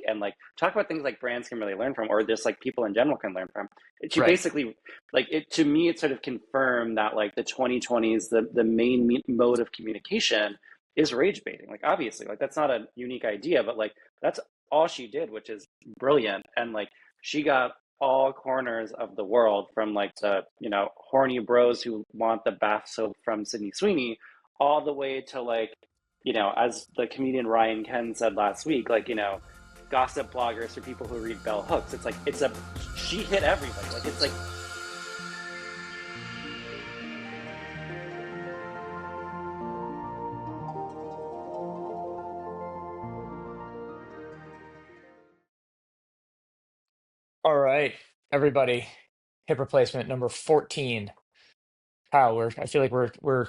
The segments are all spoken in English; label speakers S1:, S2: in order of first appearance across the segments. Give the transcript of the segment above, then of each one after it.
S1: and like talk about things like brands can really learn from, or just like people in general can learn from. She
S2: Right.
S1: basically, like, it to me, it sort of confirmed that like the 2020s, the main mode of communication is rage baiting. Like obviously, like that's not a unique idea, but like that's all she did, which is brilliant. And like she got all corners of the world, from like the, horny bros who want the bath soap from Sydney Sweeney, all the way to like, as the comedian Ryan Ken said last week, like, gossip bloggers for people who read bell hooks. It's like she hit everybody. Like it's like,
S2: All right, everybody. Hip replacement number 14. Kyle, I feel like we're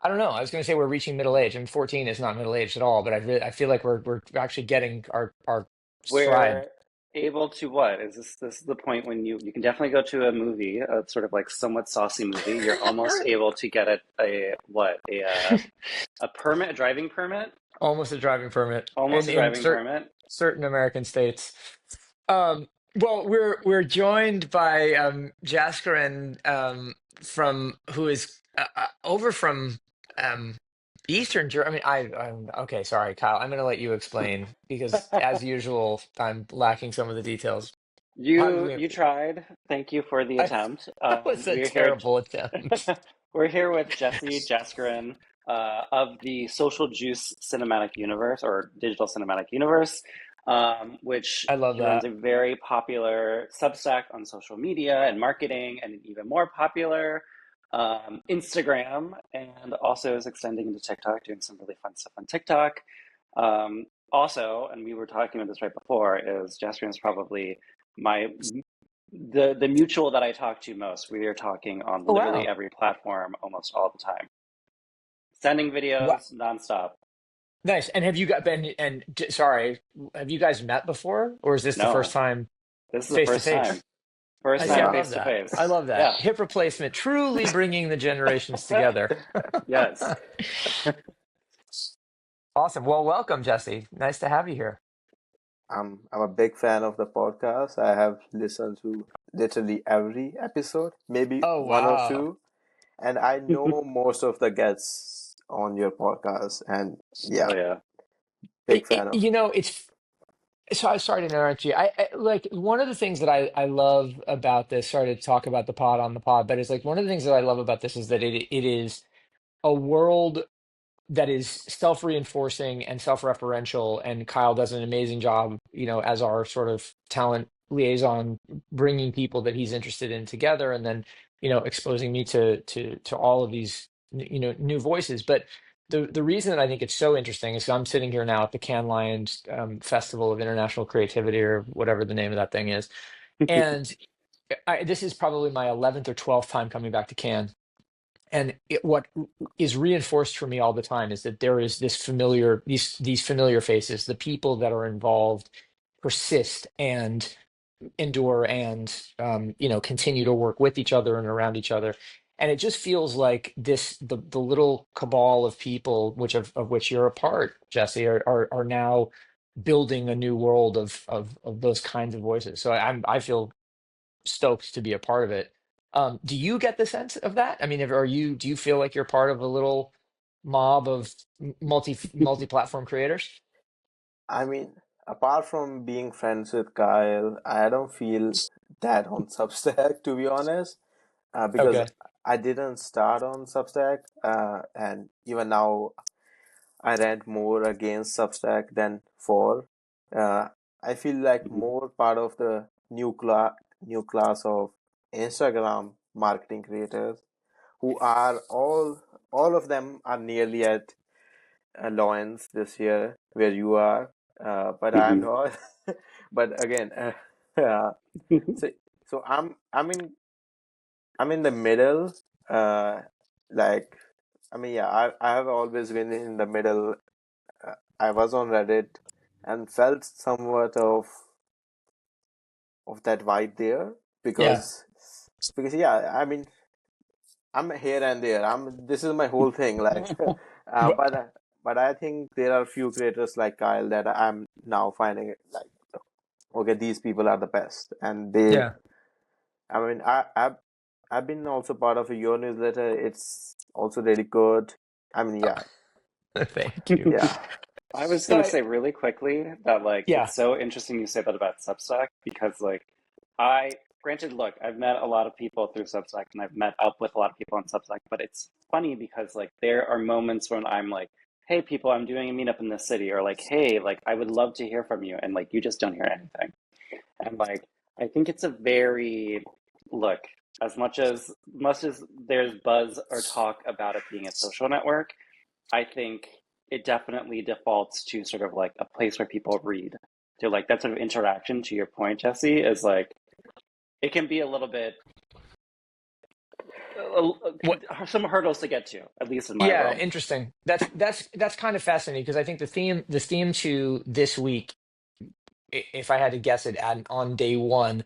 S2: I don't know. I was going to say we're reaching middle age, and 14 is not middle aged at all. But I feel like we're actually getting our stride.
S1: we're able to, what is this is the point when you can definitely go to a movie, a sort of like somewhat saucy movie. You're almost able to get a permit, a driving permit,
S2: Almost a driving permit,
S1: almost
S2: and
S1: a
S2: in
S1: driving permit.
S2: certain American states. Well, we're joined by Jaskaran, from who is over from um, Eastern Germany. I'm okay. Sorry, Kyle. I'm going to let you explain because, as usual, I'm lacking some of the details. How do
S1: You
S2: we?
S1: tried. Thank you for the
S2: I,
S1: attempt.
S2: that was a
S1: We're here.
S2: terrible attempt.
S1: We're here with Jesse Jaskaran, of the Social Juice Cinematic Universe, or Digital Cinematic Universe, which
S2: I love
S1: he runs
S2: that.
S1: a very popular Substack on social media and marketing, and an even more popular Instagram, and also is extending into TikTok, doing some really fun stuff on TikTok. Also, and we were talking about this right before, is Jaskaran is probably my the mutual that I talk to most. We are talking on
S2: Oh
S1: literally
S2: wow,
S1: every platform almost all the time. Sending
S2: wow,
S1: videos nonstop.
S2: nice. And have you got been? And sorry, have you guys met before, or is this the first
S1: No,
S2: time
S1: this is the
S2: face to
S1: first
S2: face?
S1: time. First
S2: I see.
S1: time
S2: I
S3: Yeah.
S2: love
S1: face to
S2: that. I
S1: face.
S2: love that.
S1: Yeah.
S2: Hip replacement, truly bringing the generations together.
S1: Yes.
S2: Awesome. Well, welcome, Jesse. Nice to have you here.
S3: I'm a big fan of the podcast. I have listened to literally every episode, maybe
S2: Oh,
S3: one or
S2: wow.
S3: two, and I know most of the guests on your podcast. And
S1: Oh
S3: yeah,
S1: yeah.
S3: big fan of.
S2: It's so I'm sorry to interrupt you. I like one of the things that I love about this. Sorry to talk about the pod on the pod, but it's like one of the things that I love about this is that it is a world that is self-reinforcing and self-referential, and Kyle does an amazing job, as our sort of talent liaison, bringing people that he's interested in together, and then exposing me to all of these new voices. But the reason that I think it's so interesting is I'm sitting here now at the Cannes Lions Festival of International Creativity, or whatever the name of that thing is, and this is probably my 11th or 12th time coming back to Cannes. And what is reinforced for me all the time is that there is these familiar faces. The people that are involved persist and endure, and continue to work with each other and around each other. And it just feels like the little cabal of people, of which you're a part, Jesse, are now building a new world of those kinds of voices. So I feel stoked to be a part of it. Do you get the sense of that? I mean, do you feel like you're part of a little mob of multi-platform creators?
S3: I mean, apart from being friends with Kyle, I don't feel that on Substack, to be honest, because
S2: Okay.
S3: I didn't start on Substack, and even now I rant more against Substack than for. Uh, I feel like more part of the new class of Instagram marketing creators who are all of them are nearly at Lawrence this year where you are, but I'm
S1: Mhm.
S3: not. But again, uh, so so I'm in the middle. Uh, like I mean, yeah, I have always been in the middle. I was on Reddit and felt somewhat of that vibe there
S2: Yeah.
S3: because yeah, I mean I'm here and there. This is my whole thing. Like,
S2: Wh-
S3: but but I think there are few creators like Kyle that I'm now finding it like, okay, these people are the best, and they.
S2: Yeah.
S3: I mean, I've been also part of your newsletter. It's also really good. I mean, yeah,
S2: Thank you.
S3: yeah.
S1: I was
S2: No,
S1: gonna say really quickly that like
S2: yeah.
S1: it's so interesting you say that about Substack because like I granted look, I've met a lot of people through Substack and I've met up with a lot of people on Substack, but it's funny because like there are moments when I'm like, hey people, I'm doing a meetup in this city, or like, hey, like I would love to hear from you, and like you just don't hear anything. And like I think it's a very look, as much as there's buzz or talk about it being a social network, I think it definitely defaults to sort of like a place where people read. To like that sort of interaction, to your point, Jesse, is like it can be a little bit
S2: What?
S1: some hurdles to get to, at least in my
S2: Yeah,
S1: world.
S2: interesting. That's kind of fascinating because I think the theme to this week, if I had to guess it on day one,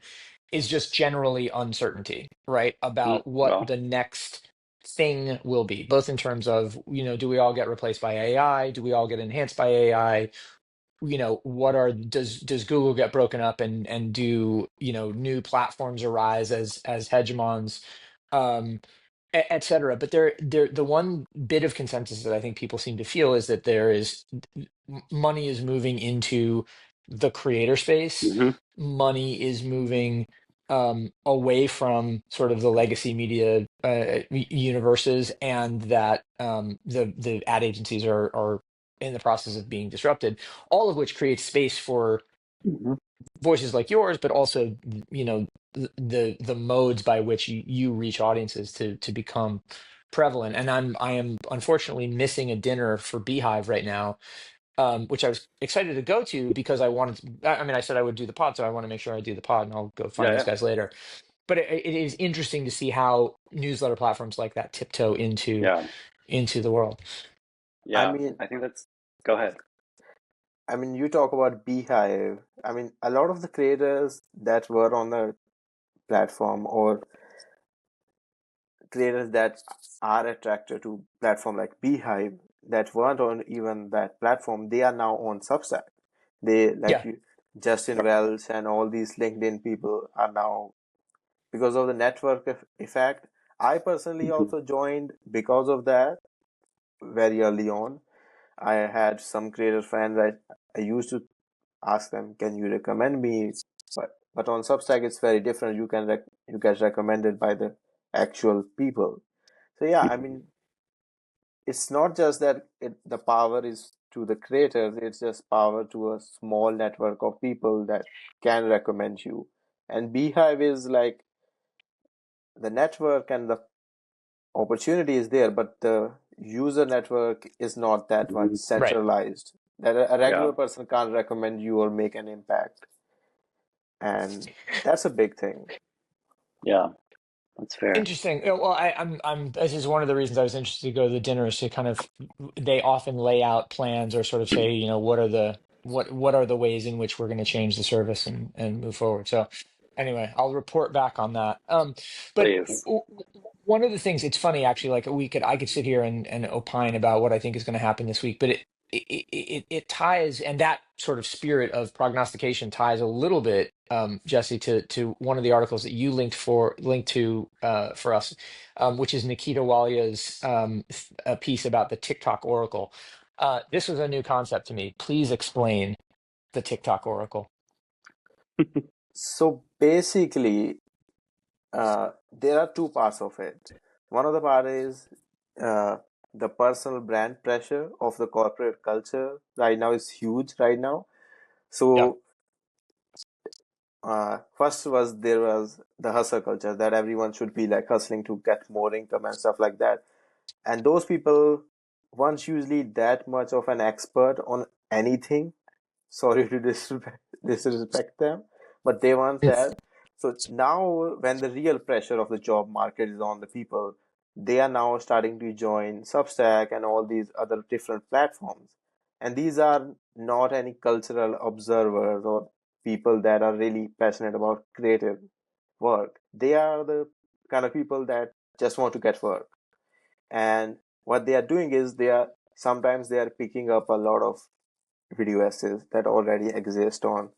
S2: is just generally uncertainty, right? About what
S1: Well,
S2: the next thing will be, both in terms of, do we all get replaced by AI? Do we all get enhanced by AI? What are does Google get broken up and do, new platforms arise as hegemons? Um, et cetera. But the one bit of consensus that I think people seem to feel is that money is moving into the creator space.
S1: hmm
S2: Money is moving away from sort of the legacy media universes, and that the ad agencies are in the process of being disrupted. All of which creates space for
S1: hmm
S2: voices like yours, but also, the modes by which you reach audiences to become prevalent. And I am unfortunately missing a dinner for Beehive right now, which I was excited to go to because I wanted I mean, I said I would do the pod, so I want to make sure I do the pod, and I'll go find those
S1: yeah,
S2: guys later. But it is interesting to see how newsletter platforms like that tiptoe
S1: yeah,
S2: into the world.
S3: I
S1: yeah.
S3: mean,
S1: I think that's. Go ahead.
S3: you talk about Beehive. I mean, a lot of the creators that were on the platform, or creators that are attracted to platform like Beehive that weren't on even that platform, they are now on Substack. They like
S2: Yeah.
S3: you, Justin Wells and all these LinkedIn people are now, because of the network effect. I personally
S1: Mhm.
S3: also joined because of that very early on. I had some creator friends. I used to ask them, "Can you recommend me?" But on Substack, it's very different. You get recommended by the actual people. So yeah, I mean, it's not just that the power is to the creators. It's just power to a small network of people that can recommend you. And Beehive is like the network and the opportunity is there, but the user network is not that much
S1: Mhm.
S2: Right.
S3: centralized. That a
S1: Yeah,
S3: regular person can't recommend you or make an impact, and that's a big thing.
S1: yeah, that's fair.
S2: Interesting. Yeah, well, this is one of the reasons I was interested to go to the dinner, is to kind of, they often lay out plans or sort of say, what are the ways in which we're going to change the service and move forward. So anyway, I'll report back on that. But
S1: Please.
S2: one of the things, it's funny actually, like I could sit here and opine about what I think is going to happen this week, but it ties, and that sort of spirit of prognostication ties a little bit, Jesse, to one of the articles that you linked to for us, which is Nikita Walia's a piece about the TikTok Oracle. This was a new concept to me. Please explain the TikTok Oracle.
S3: So basically, there are two parts of it. One of the part is uh, the personal brand pressure of the corporate culture right now is huge right now.
S2: Yeah.
S3: So first was there was the hustle culture that everyone should be like hustling to get more income and stuff like that. And those people weren't usually that much of an expert on anything. Sorry to disrespect them, but they weren't
S2: It's
S3: that. So now, when the real pressure of the job market is on the people, they are now starting to join Substack and all these other different platforms. And these are not any cultural observers or people that are really passionate about creative work. They are the kind of people that just want to get work. And what they are doing is they are sometimes they are picking up a lot of video essays that already exist on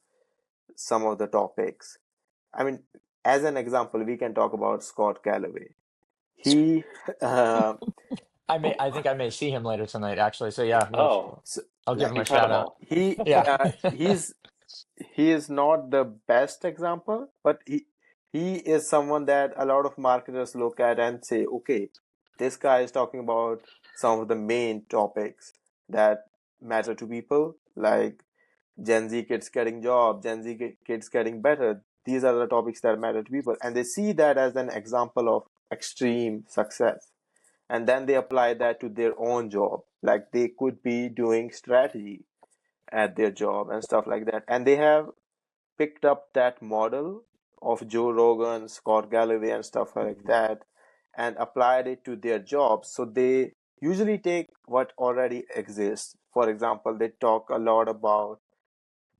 S3: some of the topics. I mean, as an example, we can talk about Scott Galloway. He, uh,
S2: I think I may see him later tonight, actually. So yeah,
S1: Oh,
S3: so,
S2: I'll give him
S3: like,
S2: a shout out.
S1: incredible.
S2: Yeah.
S3: he is not the best example, but he is someone that a lot of marketers look at and say, okay, this guy is talking about some of the main topics that matter to people, like Gen Z kids getting jobs, Gen Z kids getting better. These are the topics that matter to people, and they see that as an example of extreme success. And then they apply that to their own job. Like they could be doing strategy at their job and stuff like that. And they have picked up that model of Joe Rogan, Scott Galloway, and stuff like that and applied it to their jobs. So they usually take what already exists. For example, they talk a lot about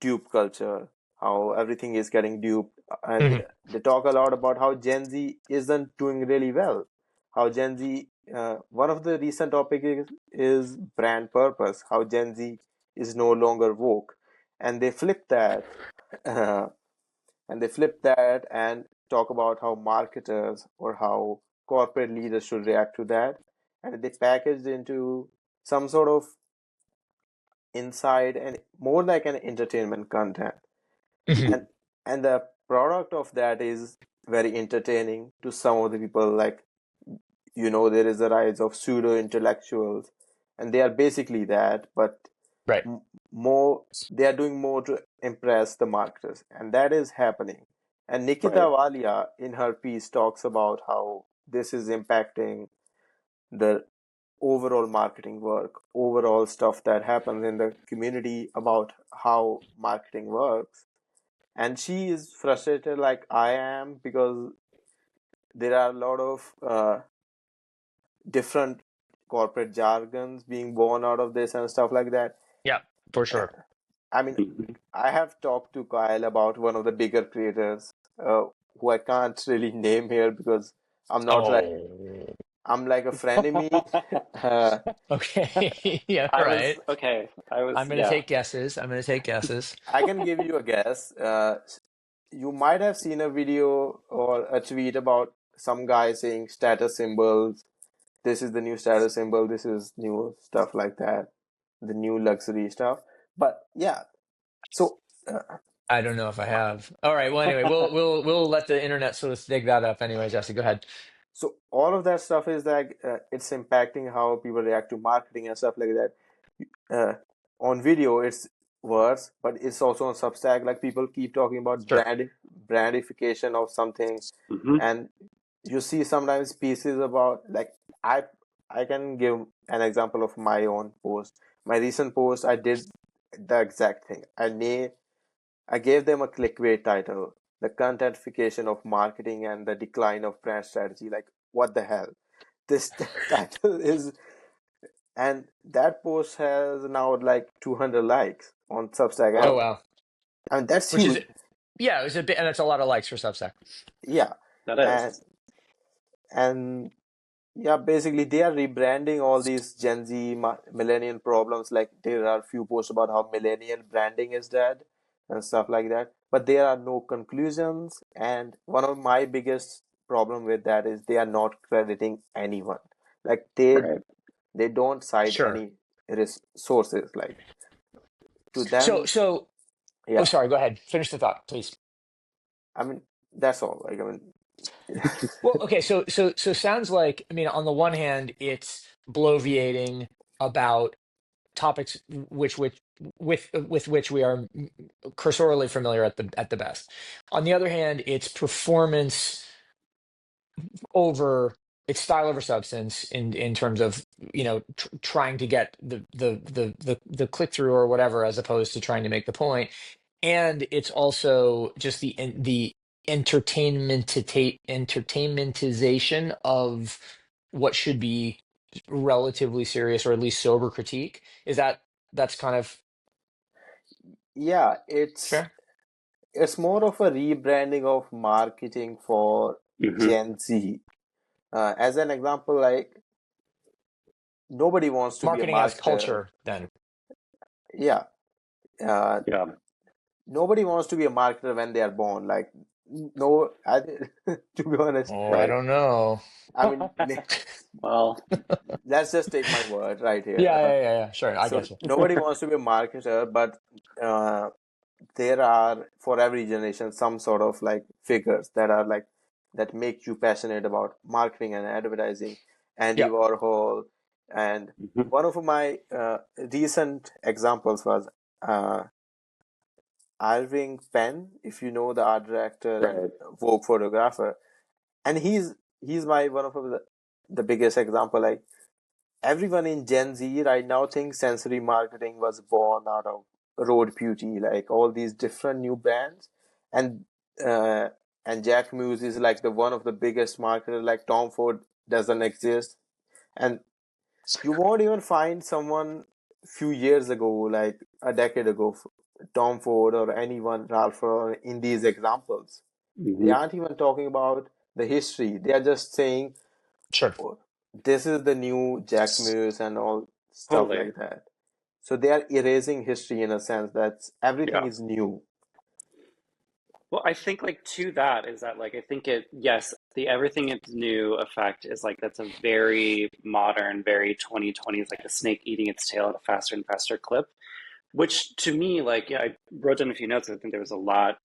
S3: dupe culture, how everything is getting duped.
S2: Mhm.
S3: They talk a lot about how Gen Z isn't doing really well. How Gen Z, one of the recent topics is brand purpose, how Gen Z is no longer woke. And they flip that, uh, and talk about how marketers or how corporate leaders should react to that. And they package into some sort of inside and more like an entertainment content,
S2: Mhm.
S3: and the product of that is very entertaining to some of the people. Like, there is a rise of pseudo intellectuals, and they are basically that, but
S2: Right.
S3: more, they are doing more to impress the marketers, and that is happening. And Nikita
S1: Right.
S3: Walia in her piece talks about how this is impacting the overall marketing work, overall stuff that happens in the community about how marketing works. And she is frustrated like I am, because there are a lot of different corporate jargons being born out of this and stuff like that.
S2: Yeah, for sure.
S3: I mean,
S1: Mhm.
S3: I have talked to Kyle about one of the bigger creators, who I can't really name here because I'm not like
S2: Oh.
S3: I'm like a frenemy. uh,
S2: Okay. Yeah,
S1: I was
S2: right.
S1: okay. I was
S2: I'm gonna
S1: yeah.
S2: take guesses. I'm gonna take guesses.
S3: I can give you a guess. You might have seen a video or a tweet about some guy saying status symbols. This is the new status symbol. This is new stuff like that. The new luxury stuff. But yeah, so
S2: I don't know if I have. All right. Well, anyway, we'll let the internet sort of dig that up. Anyway, Jesse, go ahead.
S3: all of that stuff is like, it's impacting how people react to marketing and stuff like that. Uh, on video, it's worse, but it's also on Substack. Like people keep talking about
S2: Sure.
S3: brandification of something,
S1: Hmm.
S3: and you see sometimes pieces about, like, I I can give an example of my own post. My recent post, I did the exact thing. I gave them a clickbait title, the contentification of marketing and the decline of brand strategy. Like, what the hell? This title is, and that post has now like 200 likes on Substack.
S2: Oh
S3: And
S1: Wow,
S2: wow.
S3: I mean, that's
S2: Which is
S3: huge.
S2: yeah, it was a bit, and that's a lot of likes for Substack.
S3: Yeah.
S1: that
S3: And
S1: is.
S3: and yeah, basically they are rebranding all these Gen Z millennial problems. Like there are few posts about how millennial branding is dead and stuff like that. But there are no conclusions. And one of my biggest problem with that is they are not crediting anyone. Like
S1: Right.
S3: they don't cite
S2: Sure.
S3: any sources. Like to
S2: So
S3: them,
S2: so oh
S3: yeah.
S2: sorry, go ahead. Finish the thought, please.
S3: I mean, that's all. Like I mean,
S2: Well, okay, so sounds like, I mean, on the one hand, it's bloviating about topics which with which we are cursorily familiar at the best. On the other hand, it's performance over it's style over substance in terms of trying to get the click through or whatever as opposed to trying to make the point. And it's also just the entertainmentization of what should be relatively serious or at least sober critique. That's kind of
S3: yeah,
S2: fair?
S3: it's more of a rebranding of marketing for
S1: Hmm.
S3: Gen Z. As an example, like nobody wants to be a
S2: Marketing as
S3: marketer.
S2: culture, then.
S3: Yeah. Uh,
S1: Yeah.
S3: Nobody wants to be a marketer when they are born. Like, no, to be honest,
S2: Oh, I
S1: Right.
S2: don't know.
S3: I mean,
S1: Well,
S3: let's just take my word right here.
S2: Yeah. Sure, I
S3: So
S2: guess.
S3: nobody wants to be a marketer, but uh, there are for every generation some sort of like figures that are like that make you passionate about marketing and advertising. Andy
S2: Yeah,
S3: Warhol, and
S1: mhm,
S3: one of my recent examples was uh, Irving Penn, if you know, the art director and
S1: right.
S3: Vogue photographer, and he's my one of the biggest example. Like, everyone in Gen Z right now thinks sensory marketing was born out of Road Beauty, like all these different new brands, and uh, and Jack Muse is like the one of the biggest marketer. Like Tom Ford doesn't exist, and you won't even find someone few years ago, like a decade ago, Tom Ford or anyone, Ralph, or in these examples. They
S1: Hmm.
S3: aren't even talking about the history. They are just saying,
S2: sure.
S3: "Oh, this is the new Jack Muse and all stuff
S1: Totally.
S3: like that." So they are erasing history in a sense that everything
S1: Yeah.
S3: is new.
S1: Well, I think like to that is that like I think it yes, the everything is new effect is like that's a very modern, very 2020s, like the snake eating its tail at a faster and faster clip. Which to me, like, yeah, I wrote down a few notes. I think there was a lot,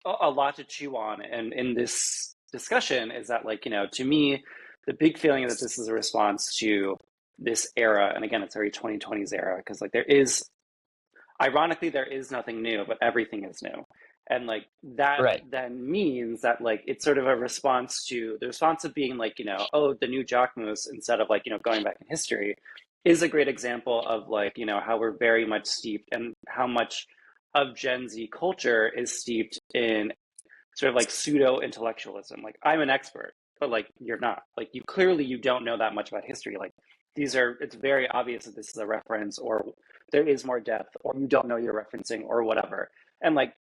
S1: a lot to chew on. And in this discussion is that like, to me, the big feeling is that this is a response to this era. And again, it's very 2020s era because like there is ironically there is nothing new, but everything is new. And like that
S2: Right.
S1: then means that like it's sort of a response to the response of being like, oh, the new jockmoose instead of like, going back in history is a great example of like, how we're very much steeped and how much of Gen Z culture is steeped in sort of like pseudo intellectualism. Like I'm an expert, but like you're not. Like you don't know that much about history. Like it's very obvious that this is a reference or there is more depth or you don't know you're referencing or whatever. And like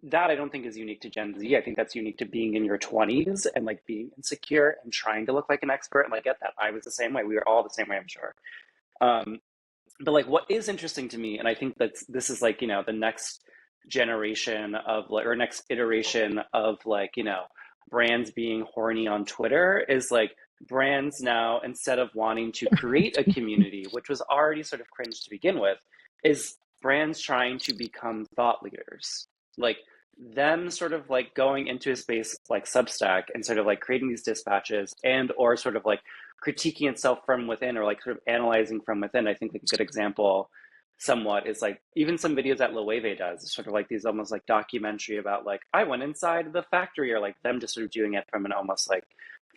S1: that I don't think is unique to Gen Z. I think that's unique to being in your 20s and like being insecure and trying to look like an expert. And I get that. I was the same way. We were all the same way, I'm sure. Um, but like what is interesting to me, and I think that this is like, the next generation of like or next iteration of like, brands being horny on Twitter is like brands now instead of wanting to create a community, which was already sort of cringe to begin with, is brands trying to become thought leaders. Like them sort of like going into a space like Substack and sort of like creating these dispatches and or sort of like critiquing itself from within or like sort of analyzing from within. I think like a good example somewhat is like even some videos that Loewe does, it's sort of like these almost like documentary about like I went inside the factory or like them just sort of doing it from an almost like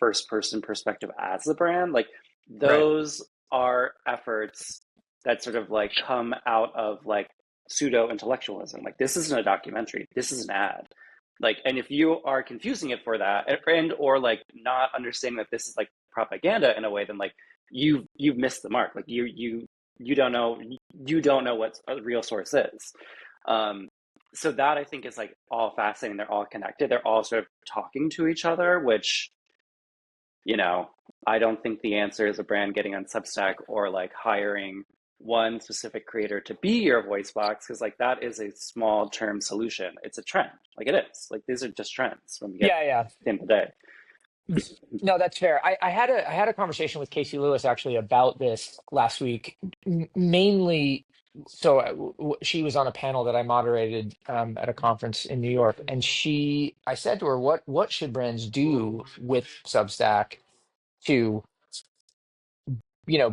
S1: first person perspective as the brand. Like
S2: Right.
S1: those are efforts that sort of like come out of like pseudo intellectualism. Like this isn't a documentary, this is an ad. Like, and if you are confusing it for that and or like not understanding that this is like propaganda in a way, then like you've missed the mark. Like you don't know what a real source is. Um, so that I think is like all fascinating. They're all connected. They're all sort of talking to each other, which you know I don't think the answer is a brand getting on Substack or like hiring one specific creator to be your voice box because like that is a small term solution. It's a trend. Like it is. Like these are just trends when we get
S2: Yeah.
S1: at the end of the day.
S2: No, that's fair. I had a conversation with Casey Lewis actually about this last week, mainly. So she was on a panel that I moderated at a conference in New York, and I said to her, what should brands do with Substack to,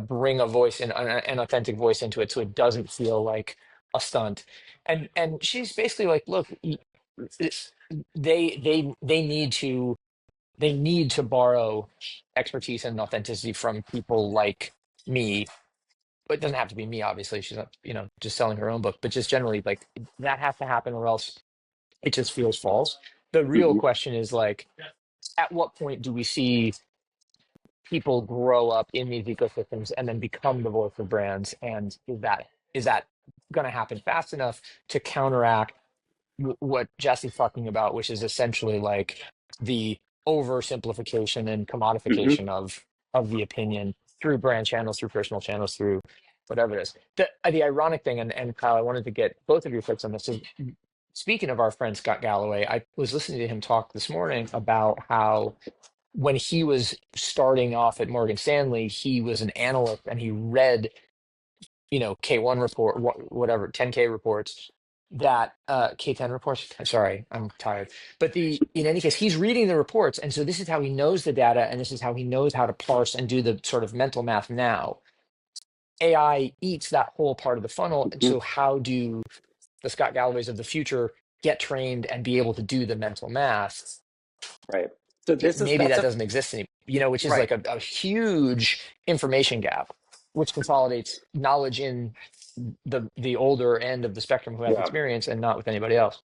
S2: bring a voice in an authentic voice into it, so it doesn't feel like a stunt. And she's basically like, look, it's- they need to borrow expertise and authenticity from people like me. But it doesn't have to be me, obviously. She's not, just selling her own book, but just generally like that has to happen or else it just feels false. The real
S1: Mhm.
S2: question is like, at what point do we see people grow up in these ecosystems and then become the voice of brands? And is that going to happen fast enough to counteract what Jesse's talking about, which is essentially like the oversimplification and
S1: Mhm.
S2: commodification of the opinion. through brand channels, through personal channels, through whatever it is. The ironic thing, and Kyle, I wanted to get both of your takes on this. Is speaking of our friend Scott Galloway, I was listening to him talk this morning about how when he was starting off at Morgan Stanley, he was an analyst and he read, K1 report, whatever, 10K reports that K10 reports. Sorry, I'm tired. But in any case, he's reading the reports, and so this is how he knows the data, and this is how he knows how to parse and do the sort of mental math now. AI eats that whole part of the funnel, and so how do the Scott Galloways of the future get trained and be able to do the mental math?
S1: Right. So
S2: Maybe that doesn't exist anymore, which is
S1: right.
S2: like a huge information gap, which consolidates knowledge in the older end of the spectrum who has
S1: Yeah.
S2: experience and not with anybody else.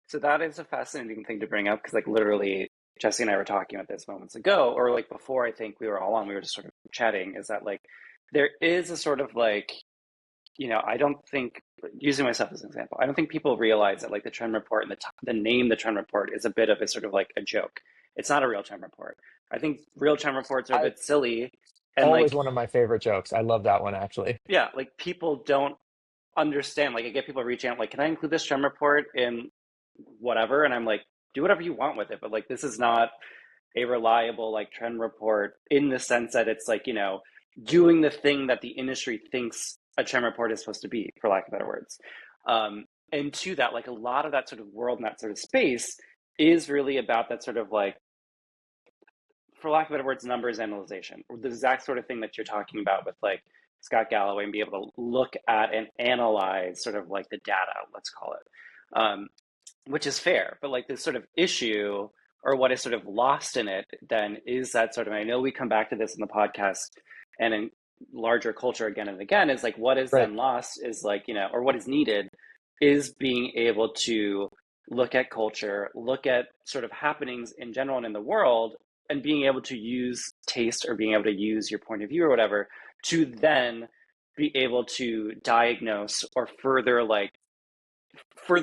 S1: So that is a fascinating thing to bring up because, like, literally, Jesse and I were talking about this moments ago, or like before. I think we were all on. We were just sort of chatting. Is that like there is a sort of like I don't think, using myself as an example, I don't think people realize that like the trend report and the name the trend report is a bit of a sort of like a joke. It's not a real trend report. I think real trend reports are a
S2: I
S1: bit silly and
S2: always
S1: like
S2: one of my favorite jokes. I love that one actually.
S1: yeah, like people don't understand. Like I get people reaching out like, can I include this trend report in whatever? And I'm like, do whatever you want with it, but like this is not a reliable like trend report in the sense that it's like doing the thing that the industry thinks a trend report is supposed to be, for lack of better words. And to that, like a lot of that sort of world and that sort of space is really about that sort of like, for lack of better words, numbers analyzation, the exact sort of thing that you're talking about with like Scott Galloway and be able to look at and analyze sort of like the data, let's call it, which is fair. But like this sort of issue or what is sort of lost in it then is that sort of, I know we come back to this in the podcast and in larger culture again and again, is like what is
S2: Right.
S1: then lost is like, or what is needed is being able to look at culture, look at sort of happenings in general and in the world, and being able to use taste or being able to use your point of view or whatever to then be able to diagnose or further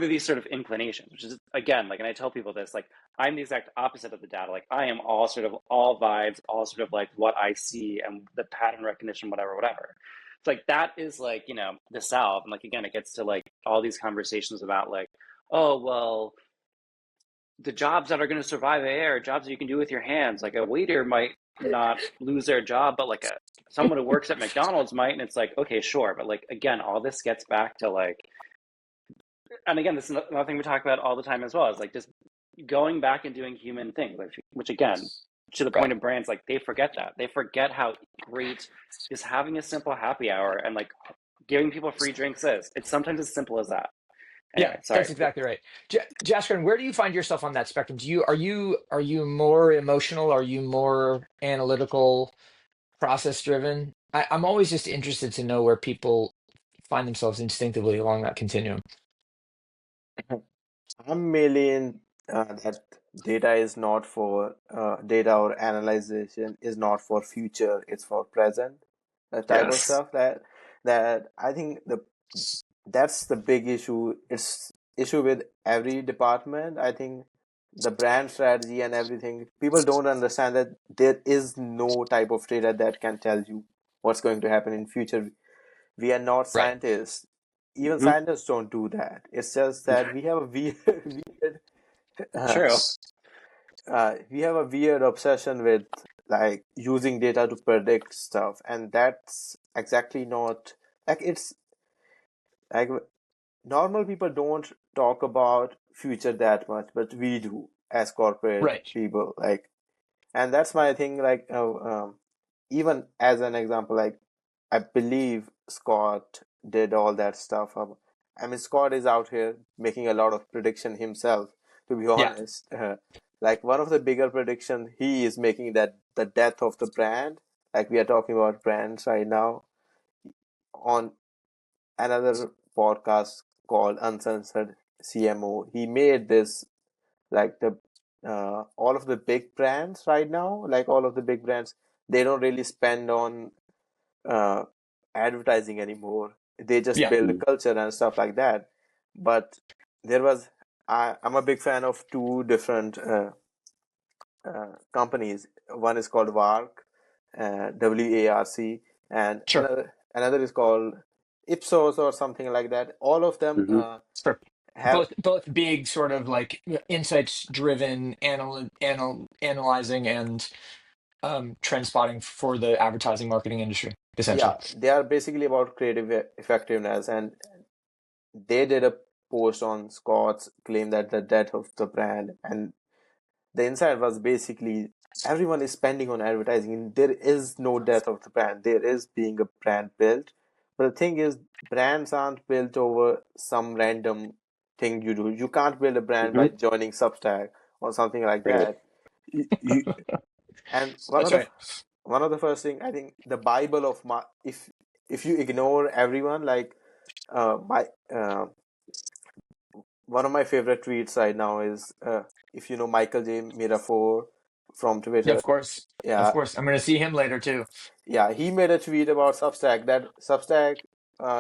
S1: these sort of inclinations, which is again, like, and I tell people this, like, I'm the exact opposite of the data. Like I am all sort of all vibes, all sort of like what I see and the pattern recognition, whatever. It's like that is like, the salve. And like again, it gets to like all these conversations about like, oh well, the jobs that are going to survive AI are jobs that you can do with your hands. Like a waiter might not lose their job, but like someone who works at McDonald's might. And it's like, okay, sure. But like, again, all this gets back to like, and again, this is another thing we talk about all the time as well, is like just going back and doing human things, which again, to the point of brands, like they forget that. They forget how great just having a simple happy hour and like giving people free drinks is. It's sometimes as simple as that. Anyway,
S2: Yeah,
S1: sorry.
S2: that's exactly right. Jaskaran, where do you find yourself on that spectrum? Are you more emotional? Are you more analytical, process driven? I'm always just interested to know where people find themselves instinctively along that continuum.
S3: I'm mainly in that data is not for data or analyzation is not for future, it's for present type of
S1: Yes.
S3: stuff that I think that's the big issue. It's issue with every department. I think the brand strategy and everything, people don't understand that there is no type of data that can tell you what's going to happen in future. We are not
S2: Right.
S3: scientists. Even
S1: Mm-hmm.
S3: scientists don't do that. It's just that we have a weird, weird uh,
S1: True.
S3: we have a weird obsession with like using data to predict stuff, and that's exactly not like it's like normal people don't talk about future that much, but we do as corporate
S2: Right.
S3: people. Like, and that's my thing. Like, even as an example, like I believe Scott did all that stuff. I mean, Scott is out here making a lot of prediction himself. To be
S2: Yeah.
S3: honest, like one of the bigger predictions he is making that the death of the brand. Like we are talking about brands right now on another podcast called Uncensored CMO. He made this like the all of the big brands right now, like all of the big brands, they don't really spend on uh, advertising anymore. They just
S2: Yeah.
S3: build a culture and stuff like that. But there was I'm a big fan of two different companies. One is called Vark, WARC, and
S2: Sure.
S3: another is called Ipsos or something like that. All of them
S1: Hmm.
S2: Sure.
S3: have,
S2: Both big sort of like insights driven analyzing and trend spotting for the advertising marketing industry, essentially.
S3: yeah, they are basically about creative effectiveness, and they did a post on Scott's claim that the death of the brand, and the insight was basically everyone is spending on advertising. There is no death of the brand. There is being a brand built. But the thing is, brands aren't built over some random thing you do. You can't build a brand by
S1: Hmm.
S3: joining Substack or something like
S1: Right.
S3: that. You and
S2: That's right.
S3: one of the first thing, I think, the Bible of if you ignore everyone, like my one of my favorite tweets right now is if you know Michael J. Mirafor from
S2: Yeah,
S3: Twitter.
S2: of course. Of
S3: Yeah,
S2: course. I'm going to see him later too.
S3: yeah, he made a tweet about Substack, that Substack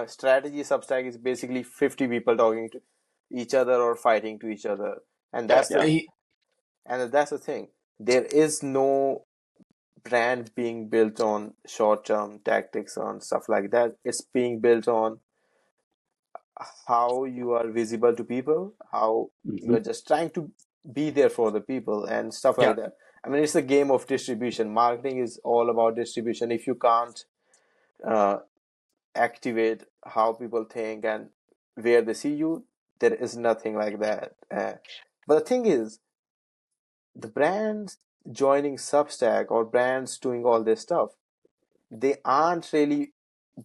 S3: strategy. Substack is basically 50 people talking to each other or fighting to each other, and
S2: Yeah.
S1: Yeah.
S3: that's the thing. There is no brand being built on short-term tactics on stuff like that. It's being built on how you are visible to people, how you
S1: Hmm.
S3: are just trying to be there for the people and stuff
S2: Yeah.
S3: like that. I mean, it's a game of distribution. Marketing is all about distribution. If you can't uh, activate how people think and where they see you, there is nothing like that. But the thing is, the brands joining Substack or brands doing all this stuff, they aren't really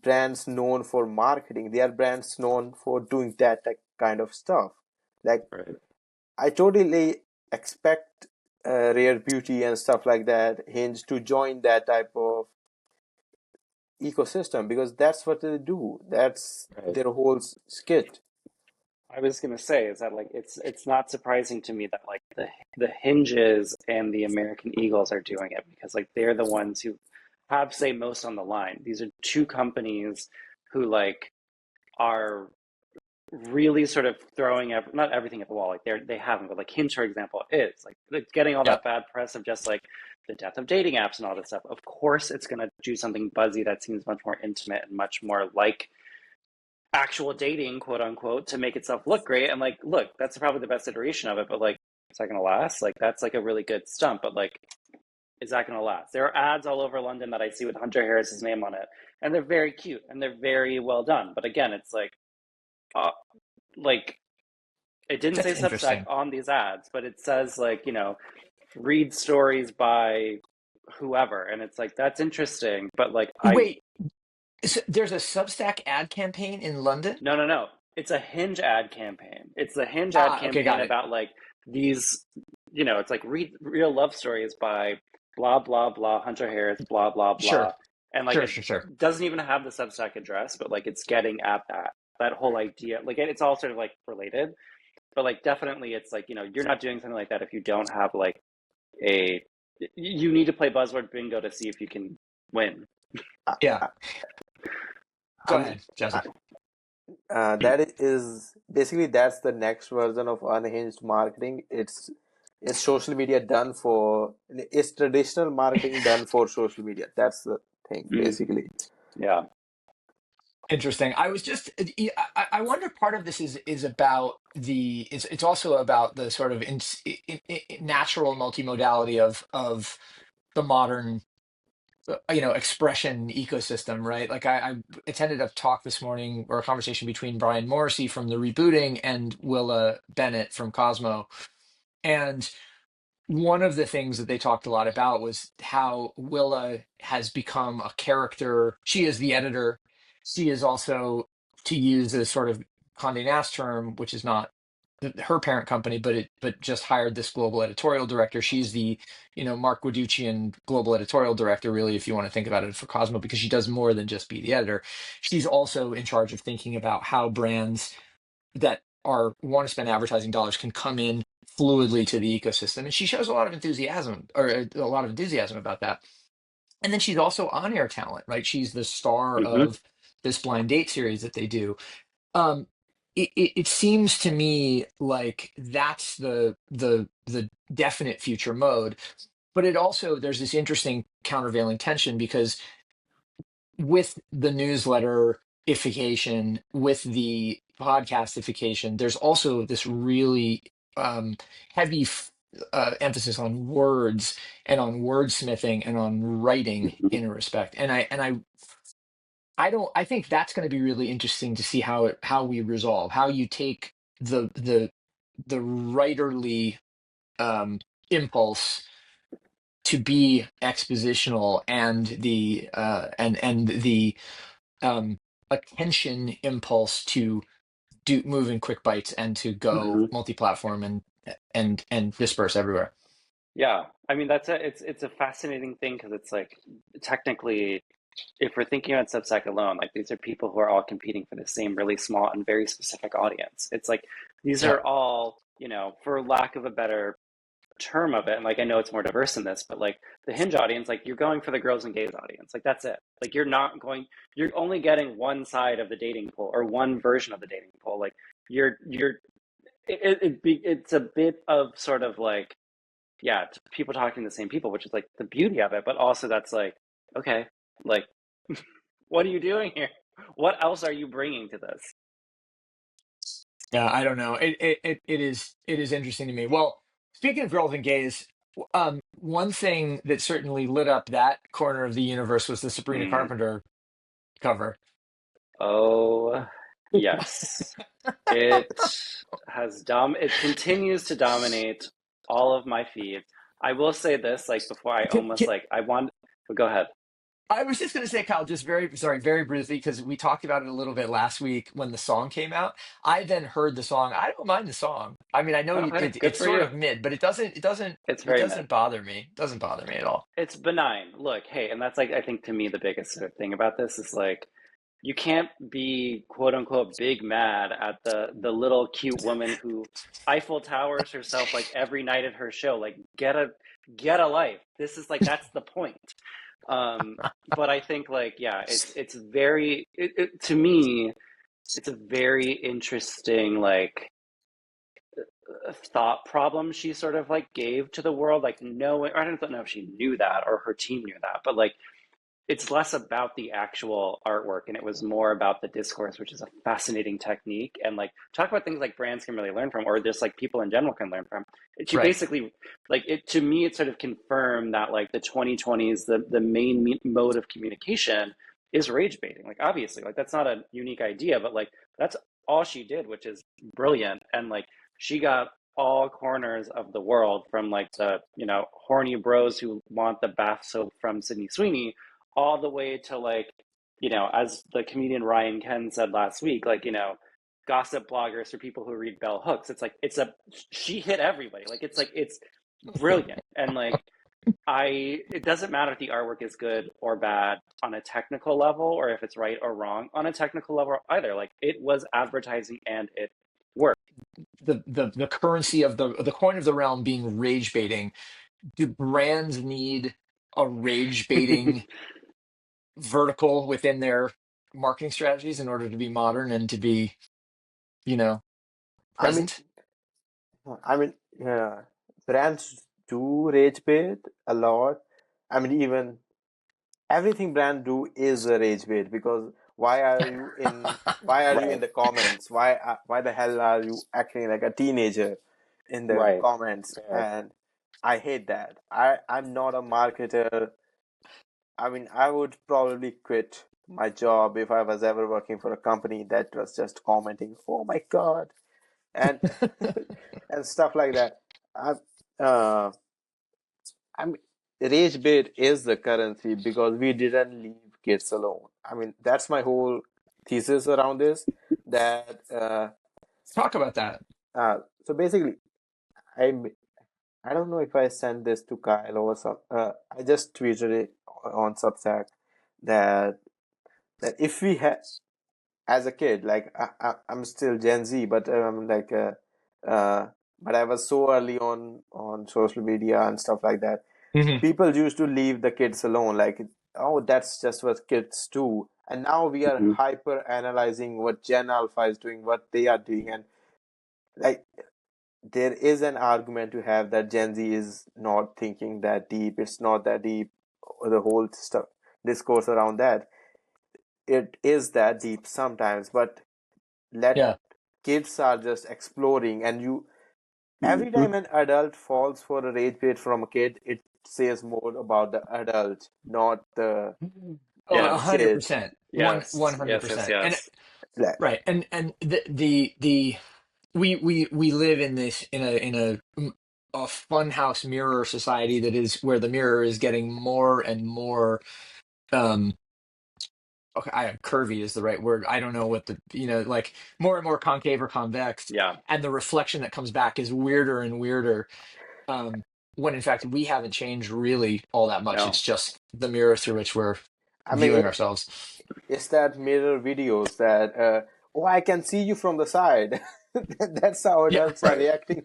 S3: brands known for marketing. They are brands known for doing that kind of stuff. Like,
S1: Right.
S3: I totally expect Rare Beauty and stuff like that, Hinge, to join that type of ecosystem because that's what they do. That's
S1: Right.
S3: their whole skit.
S1: I was gonna say is that like it's not surprising to me that like the Hinges and the American Eagles are doing it because like they're the ones who have say most on the line. These are two companies who like are really sort of throwing not everything at the wall. Like they haven't, but like Hinge, for example, is like getting all
S2: Yeah.
S1: that bad press of just like the death of dating apps and all this stuff. Of course, it's gonna do something buzzy that seems much more intimate and much more like actual dating, quote unquote, to make itself look great. And like, look, that's probably the best iteration of it, but like, is that gonna last? Like, that's like a really good stunt, but like, is that gonna last? There are ads all over London that I see with Hunter Harris's name on it, and they're very cute and they're very well done. But again, it's uh, like it didn't say
S2: That's
S1: Substack
S2: interesting.
S1: on these ads, but it says like, read stories by whoever, and it's like that's interesting. But like,
S2: Wait, so there's a Substack ad campaign in London?
S1: no, no, no. It's a Hinge ad campaign. It's the Hinge ad
S2: Ah, okay,
S1: campaign
S2: got it.
S1: about like these, it's like read real love stories by blah blah blah Hunter Harris, blah blah
S2: Sure.
S1: blah, and like
S2: Sure,
S1: it
S2: sure, sure.
S1: doesn't even have the Substack address, but like it's getting at that whole idea. Like it's all sort of like related, but like definitely it's like you're not doing something like that if you don't have like a you need to play buzzword bingo to see if you can win.
S3: I,
S2: Yeah.
S3: I,
S2: Go
S3: I'm
S2: ahead, Jesse.
S3: that is basically that's the next version of unhinged marketing. It's social media done for it's traditional marketing done for social media. That's the thing
S1: Mm,
S3: basically.
S1: yeah.
S2: Interesting. I was just, I wonder part of this is about it's also about the sort of natural multimodality of the modern expression ecosystem, right? Like I attended a talk this morning or a conversation between Brian Morrissey from the Rebooting and Willa Bennett from Cosmo, and one of the things that they talked a lot about was how Willa has become a character. She is the editor. She is also, to use a sort of Condé Nast term, which is not her parent company, but just hired this global editorial director. She's the, Mark Guiduccian global editorial director, really, if you want to think about it for Cosmo, because she does more than just be the editor. She's also in charge of thinking about how brands that are want to spend advertising dollars can come in fluidly to the ecosystem, and she shows a lot of enthusiasm about that. And then she's also on-air talent, right? She's the star
S1: Hmm.
S2: of this blind date series that they do. um it seems to me like that's the definite future mode. but it also, there's this interesting countervailing tension because with the newsletterification, with the podcastification, there's also this really heavy emphasis on words and on wordsmithing and on writing in a respect. I think that's going to be really interesting to see how we resolve, how you take the writerly impulse to be expositional and the attention impulse to do move in quick bites and to go
S1: Mhm.
S2: multi-platform and disperse everywhere.
S1: Yeah, I mean it's a fascinating thing because it's like technically, if we're thinking about Substack alone, like these are people who are all competing for the same really small and very specific audience. It's like these
S2: Yeah.
S1: are all, for lack of a better term of it, and like I know it's more diverse than this, but like the Hinge audience, like you're going for the girls and gays audience. Like that's it. Like you're only getting one side of the dating pool or one version of the dating pool. Like you're it's a bit of sort of like, yeah, it's people talking to the same people, which is like the beauty of it, but also that's like, okay, like what are you doing here? What else are you bringing to this?
S2: Yeah, I don't know. It is interesting to me. Well, speaking of girls and gays, one thing that certainly lit up that corner of the universe was the Sabrina
S1: Mm.
S2: Carpenter cover.
S1: Oh, yes. It it continues to dominate all of my feed. I will say this, like before I
S2: Can,
S1: almost
S2: can,
S1: like I want, but go ahead.
S2: I was just going to say, Kyle, just very briefly, because we talked about it a little bit last week when the song came out. I then heard the song. I don't mind the song. I mean, I know
S1: Oh, hey, good
S2: it's
S1: for
S2: sort
S1: you.
S2: of mid, but
S1: It's
S2: it
S1: very mid.
S2: doesn't bother me. It doesn't bother me at all.
S1: It's benign. Look, hey, and that's like I think to me the biggest sort of thing about this is like you can't be quote unquote big mad at the little cute woman who Eiffel Towers herself like every night at her show. Like get a life. This is like that's the point. Um, but I think like yeah, it's very to me it's a very interesting like thought problem she sort of like gave to the world. Like no, I don't know if she knew that or her team knew that, but like it's less about the actual artwork and it was more about the discourse, which is a fascinating technique. And like talk about things like brands can really learn from, or just like people in general can learn from. She
S2: Right.
S1: basically like it to me, it sort of confirmed that like the 2020s, the main mode of communication is rage baiting. Like obviously, like that's not a unique idea, but like that's all she did, which is brilliant. And like she got all corners of the world from like the horny bros who want the bath soap from Sydney Sweeney all the way to like, as the comedian Ryan Ken said last week, like, gossip bloggers or people who read bell hooks. It's like she hit everybody. Like it's brilliant. And like it doesn't matter if the artwork is good or bad on a technical level or if it's right or wrong on a technical level either. Like it was advertising and it worked.
S2: The currency of the coin of the realm being rage baiting. Do brands need a rage baiting vertical within their marketing strategies in order to be modern and to be, you know,
S3: I mean,
S2: present?
S3: I mean, brands do rage bait a lot. I mean, even everything brand do is a rage bait because why are you in
S1: Right.
S3: the comments? Why the hell are you acting like a teenager in the
S1: Right.
S3: comments?
S1: Fair.
S3: And I hate that. I'm not a marketer. I mean, I would probably quit my job if I was ever working for a company that was just commenting, "Oh my God," and and stuff like that. I, uh, I mean, rage bait is the currency because we didn't leave kids alone. I mean, that's my whole thesis around this. That
S2: Talk about that.
S3: so basically, I I don't know if I sent this to Kyle or some. I just tweeted it on Substack that if we had as a kid, like I'm still Gen Z, but uh, but I was so early on social media and stuff like that.
S2: Hmm.
S3: People used to leave the kids alone, like, oh, that's just what kids do. And now we are
S1: Mhm.
S3: hyper analyzing what Gen Alpha is doing, what they are doing, and like there is an argument to have that Gen Z is not thinking that deep. It's not that deep. The whole stuff, discourse around that, it is that deep sometimes. But let
S2: Yeah.
S3: kids are just exploring, and you every
S1: Mhm.
S3: time an adult falls for a rage bait from a kid, it says more about the adult, not the
S2: Oh,
S1: Yes.
S3: kid.
S2: 100%.
S1: Yes. Yes. Yes.
S2: 100%. And
S1: Yes.
S3: Like,
S2: right. And the we live in this in a funhouse mirror society that is where the mirror is getting more and more um okay, curvy is the right word. I don't know what the like more and more concave or convex,
S1: Yeah.
S2: and the reflection that comes back is weirder and weirder. Um, when in fact we haven't changed really all that much.
S1: No.
S2: It's just the mirror through which we're
S3: I mean,
S2: viewing ourselves.
S3: it's that mirror videos that, oh, I can see you from the side. That's how
S2: Yeah,
S3: adults are
S1: Right.
S3: reacting.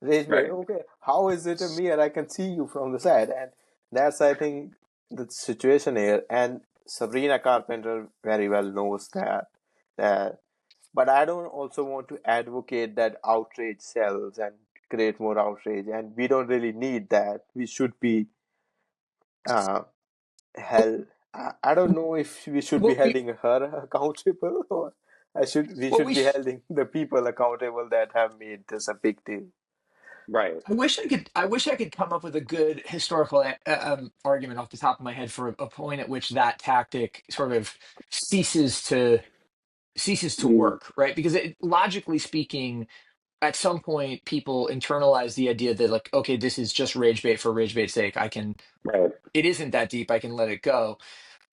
S3: Rage bait.
S1: Right.
S3: Okay, how is it a mirror? I can see you from the side, and that's, I think, the situation here. And Sabrina Carpenter very well knows that. That, but I don't also want to advocate that outrage sells and create more outrage, and we don't really need that. We should be uh, held. I don't know if we should be
S2: well,
S3: holding her accountable, or we
S2: well,
S3: should be holding the people accountable that have made this a big deal.
S1: Right.
S2: I wish I could come up with a good historical argument off the top of my head for a point at which that tactic sort of ceases to
S1: Mm.
S2: work, right? Because logically speaking, at some point, people internalize the idea that like, okay, this is just rage bait for rage bait's sake.
S1: Right.
S2: It isn't that deep. I can let it go,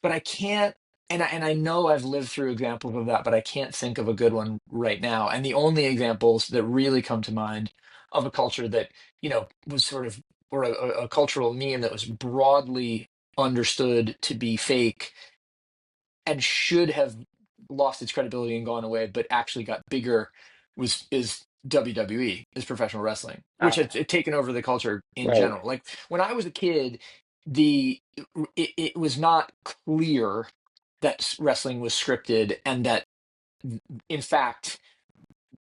S2: but I can't. And I know I've lived through examples of that, but I can't think of a good one right now. And the only examples that really come to mind of a culture that was sort of or a cultural meme that was broadly understood to be fake and should have lost its credibility and gone away, but actually got bigger is WWE, is professional wrestling, which
S1: Ah.
S2: has taken over the culture in
S1: Right.
S2: general. Like when I was a kid, it was not clear that wrestling was scripted and that in fact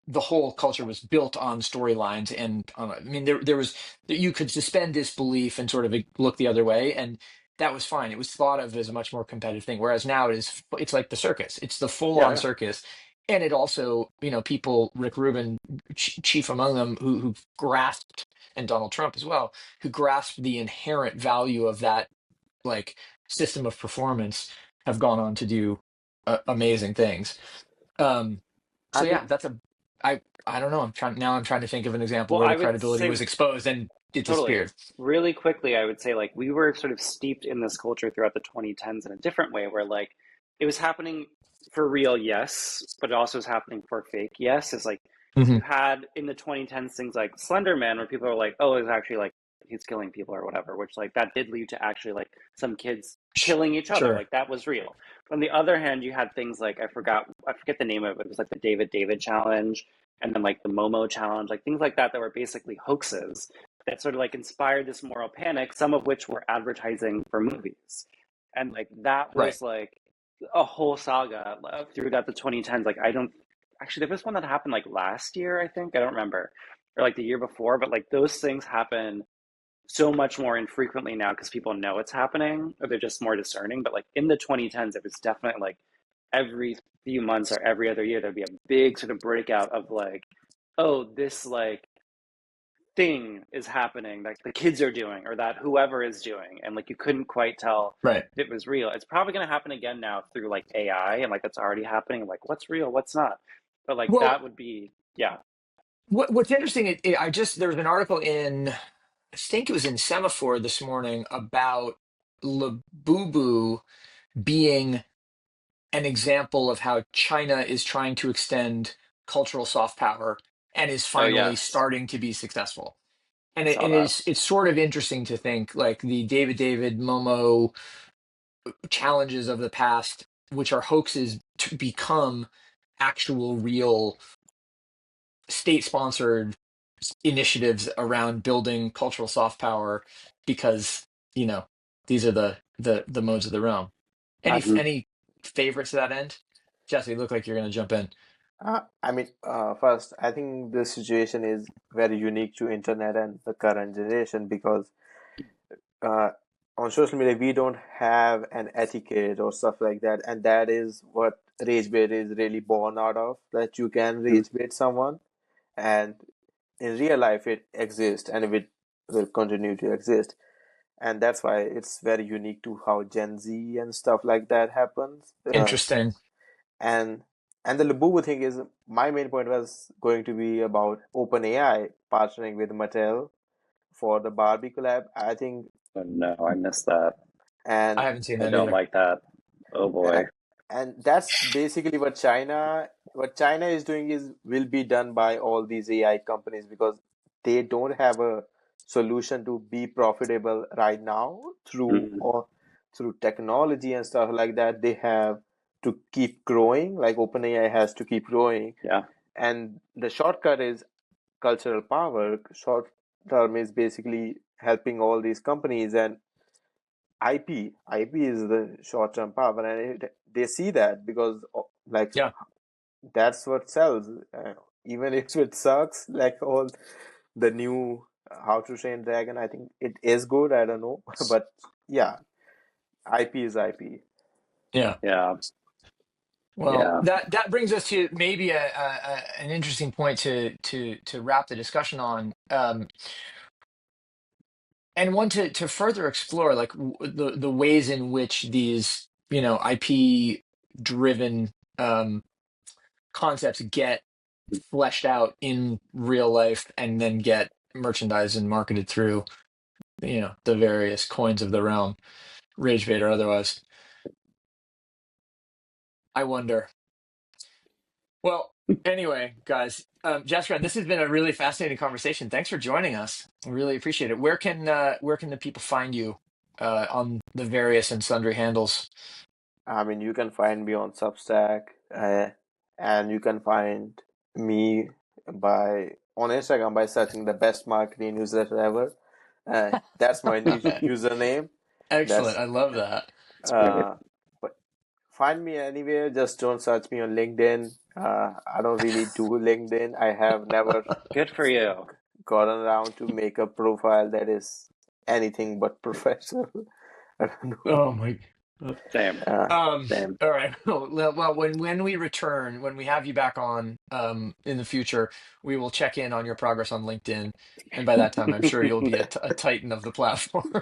S2: the whole culture was built on storylines and I mean there was you could suspend disbelief and sort of look the other way and that was fine. It was thought of as a much more competitive thing, whereas now it's like the circus. It's the full
S1: Yeah.
S2: on
S1: Yeah.
S2: circus. And it also, people, Rick Rubin, chief among them, who grasped, and Donald Trump as well, who grasped the inherent value of that like system of performance, have gone on to do amazing things. Um,
S3: I
S2: so yeah,
S3: mean,
S2: I don't know. I'm trying to think of an example
S1: Well,
S2: where
S1: I
S2: the
S1: would
S2: credibility
S1: say
S2: was exposed and it
S1: totally.
S2: disappeared.
S1: Really quickly, I would say like we were sort of steeped in this culture throughout the 2010s in a different way where like it was happening for real, yes, but it also was happening for fake. Yes, it's like
S2: Hmm.
S1: you had in the 2010s things like Slender Man where people are like, "Oh, it's actually like he's killing people or whatever," which like that did lead to actually like some kids killing each other.
S2: Sure.
S1: Like that was real. On the other hand, you had things like I forget the name of it. It was like the David challenge and then like the Momo challenge, like things like that were basically hoaxes that sort of like inspired this moral panic, some of which were advertising for movies. And like that
S2: Right.
S1: was like a whole saga throughout the 2010s. Like I don't actually there was one that happened like last year, I think. I don't remember. Or like the year before, but like those things happen so much more infrequently now because people know it's happening or they're just more discerning. But like in the 2010s, it was definitely like every few months or every other year, there'd be a big sort of breakout of like, oh, this like thing is happening that the kids are doing or that whoever is doing. And like you couldn't quite tell
S2: Right.
S1: if it was real. It's probably going to happen again now through like AI and like that's already happening. Like what's real, what's not. But like
S2: Well,
S1: that would be, yeah.
S2: what's interesting, there was an article in, I think it was in Semaphore this morning about Labubu being an example of how China is trying to extend cultural soft power and is
S1: Oh,
S2: finally
S1: yes.
S2: starting to be successful. And
S1: I saw that.
S2: it's sort of interesting to think like the David Momo challenges of the past, which are hoaxes, to become actual real state-sponsored initiatives around building cultural soft power because these are the modes of the realm. Any
S1: Mhm.
S2: any favorites to that end? Jesse, you look like you're going to jump in.
S3: First, I think the situation is very unique to internet and the current generation because uh, on social media we don't have an etiquette or stuff like that, and that is what rage bait is really born out of. That you can
S1: Mhm.
S3: rage bait someone, and in real life it exists, and it will continue to exist, and that's why it's very unique to how Gen Z and stuff like that happens.
S2: Interesting.
S3: And the Labubu thing is my main point was going to be about OpenAI partnering with Mattel for the Barbie collab. I think,
S1: Oh no, I missed that.
S2: I
S3: and
S2: haven't seen
S1: I
S2: that
S1: don't
S2: either.
S1: like that. Oh boy.
S3: and that's basically what China is doing is will be done by all these AI companies because they don't have a solution to be profitable right now
S1: Mhm.
S3: through technology and stuff like that. They have to keep growing, like OpenAI has to keep growing,
S1: Yeah.
S3: and the shortcut is cultural power. Short term is basically helping all these companies, and IP is the short term power, and they see that because like
S2: Yeah.
S3: that's what sells. Even if it sucks, like all the new How to Train Dragon, I think it is good. I don't know, but yeah, IP is IP.
S2: Yeah.
S1: Yeah.
S2: Well,
S1: Yeah.
S2: that brings us to maybe an interesting point to wrap the discussion on, and one to further explore, like the ways in which these IP driven concepts get fleshed out in real life and then get merchandised and marketed through the various coins of the realm, rage bait or otherwise. I wonder. Well, anyway, guys, Jaskaran, this has been a really fascinating conversation. Thanks for joining us. I really appreciate it. Where can the people find you on the various and sundry handles?
S3: I mean, you can find me on Substack, and you can find me by on Instagram by searching the best marketing newsletter ever. That's my new username.
S2: Excellent.
S3: That's
S2: I love that.
S1: It's great.
S3: uh, but find me anywhere. Just don't search me on LinkedIn. I don't really do LinkedIn. I have never
S1: Good for you.
S3: gotten around to make a profile that is anything but professional. I don't know.
S2: Oh my.
S1: Same.
S3: Uh,
S1: Same.
S2: All right. Well, when we return, when we have you back on in the future, we will check in on your progress on LinkedIn, and by that time, I'm sure you'll be a titan of the platform.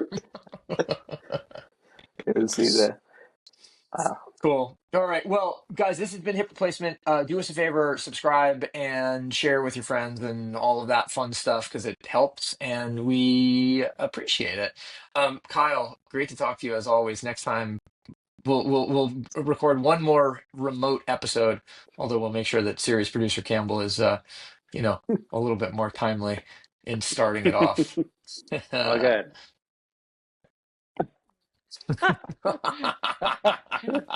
S3: you'll see that. Uh,
S2: Cool. All right. Well, guys, this has been Hip Replacement. Do us a favor, subscribe and share with your friends and all of that fun stuff because it helps and we appreciate it. Kyle, great to talk to you as always. Next time we'll record one more remote episode, although we'll make sure that series producer Campbell is a little bit more timely in starting it off.
S1: All good.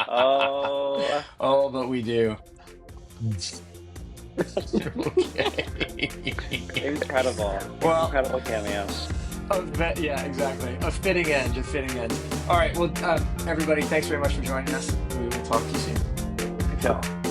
S1: Oh,
S2: Oh, but we do. Okay.
S1: incredible.
S2: Well,
S1: Incredible cameo.
S2: yeah, exactly. A fitting end, a fitting end. All right. Well, everybody, thanks very much for joining us. We will talk to you soon.
S1: Good job.